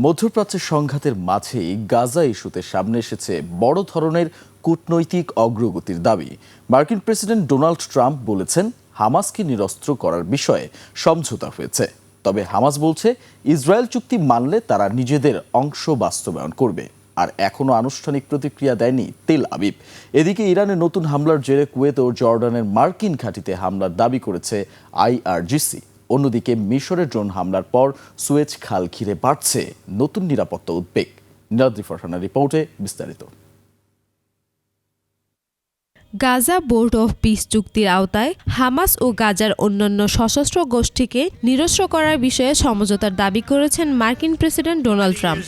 মধ্যপ্রাচ্যের সংঘাতের মাঝেই গাজা ইস্যুতে সামনে এসেছে বড় ধরনের কূটনৈতিক অগ্রগতির দাবি। মার্কিন প্রেসিডেন্ট ডোনাল্ড ট্রাম্প বলেছেন হামাসকে নিরস্ত্র করার বিষয়ে সমঝোতা হয়েছে। তবে হামাস বলছে ইসরায়েল চুক্তি মানলে তারা নিজেদের অংশ বাস্তবায়ন করবে। আর এখনো আনুষ্ঠানিক প্রতিক্রিয়া দেয়নি তেল আবিব। এদিকে ইরানের নতুন হামলার জেরে কুয়েত ও জর্ডানের মার্কিন ঘাঁটিতে হামলার দাবি করেছে IRGC। অন্যদিকে মিশরের ড্রোন হামলার পর সুয়েজ খাল ঘিরে বাড়ছে নতুন নিরাপত্তা উদ্বেগ। নীলাদ্রি ফারহানার রিপোর্টে বিস্তারিত। গাজা বোর্ড অফ পিস চুক্তির আওতায় হামাস ও গাজার অন্যান্য সশস্ত্র গোষ্ঠীকে নিরস্ত্র করার বিষয়ে সমঝোতার দাবি করেছেন মার্কিন প্রেসিডেন্ট ডোনাল্ড ট্রাম্প।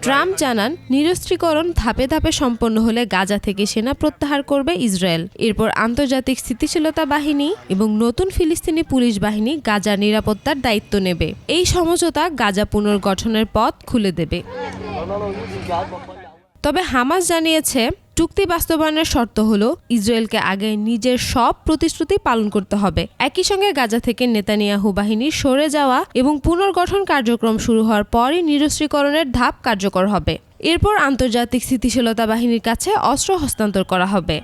ট্রাম্প জানান, নিরস্ত্রীকরণ ধাপে ধাপে সম্পন্ন হলে গাজা থেকে সেনা প্রত্যাহার করবে ইসরায়েল। এরপর আন্তর্জাতিক স্থিতিশীলতা বাহিনী এবং নতুন ফিলিস্তিনি পুলিশ বাহিনী গাজার নিরাপত্তার দায়িত্ব নেবে। এই সমঝোতা গাজা পুনর্গঠনের পথ খুলে দেবে। তবে হামাস জানিয়েছে, চুক্তি বাস্তবায়নের শর্ত হলো ইসরায়েলকে আগে নিজের সব প্রতিশ্রুতি পালন করতে হবে। একই সঙ্গে গাজা থেকে নেতানিয়াহু বাহিনীর সরে যাওয়া এবং পুনর্গঠন কার্যক্রম শুরু হওয়ার পরই নিরস্ত্রীকরণের ধাপ কার্যকর হবে। এরপর আন্তর্জাতিক স্থিতিশীলতা বাহিনীর কাছে অস্ত্র হস্তান্তর করা হবে।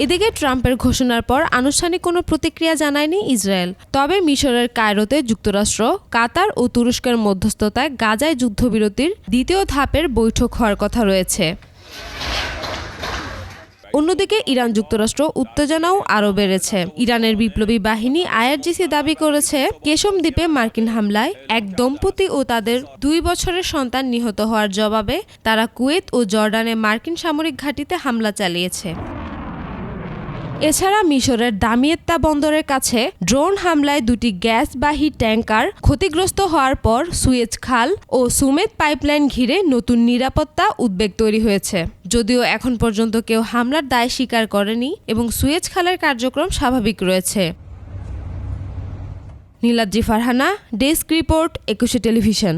এদিকে ট্রাম্পের ঘোষণার পর আনুষ্ঠানিক কোনো প্রতিক্রিয়া জানায়নি ইসরায়েল। তবে মিশরের কায়রোতে যুক্তরাষ্ট্র, কাতার ও তুরস্কের মধ্যস্থতায় গাজায় যুদ্ধবিরতির দ্বিতীয় ধাপের বৈঠক হওয়ার কথা রয়েছে। অন্যদিকে ইরান যুক্তরাষ্ট্র উত্তেজনাও আরও বেড়েছে। ইরানের বিপ্লবী বাহিনী IRGC দাবি করেছে, কেশম দ্বীপে মার্কিন হামলায় এক দম্পতি ও তাদের 2 বছরের সন্তান নিহত হওয়ার জবাবে তারা কুয়েত ও জর্ডানে মার্কিন সামরিক ঘাঁটিতে হামলা চালিয়েছে। এছাড়া মিশরের দামিয়েত্তা বন্দরের কাছে ড্রোন হামলায় 2টি গ্যাসবাহী ট্যাঙ্কার ক্ষতিগ্রস্ত হওয়ার পর সুয়েজ খাল ও সুমেদ পাইপলাইন ঘিরে নতুন নিরাপত্তা উদ্বেগ তৈরি হয়েছে। যদিও এখন পর্যন্ত কেউ হামলার দায় স্বীকার করেনি এবং সুয়েজ খালের কার্যক্রম স্বাভাবিক রয়েছে। Niladri Farhana, desk report, 21 television.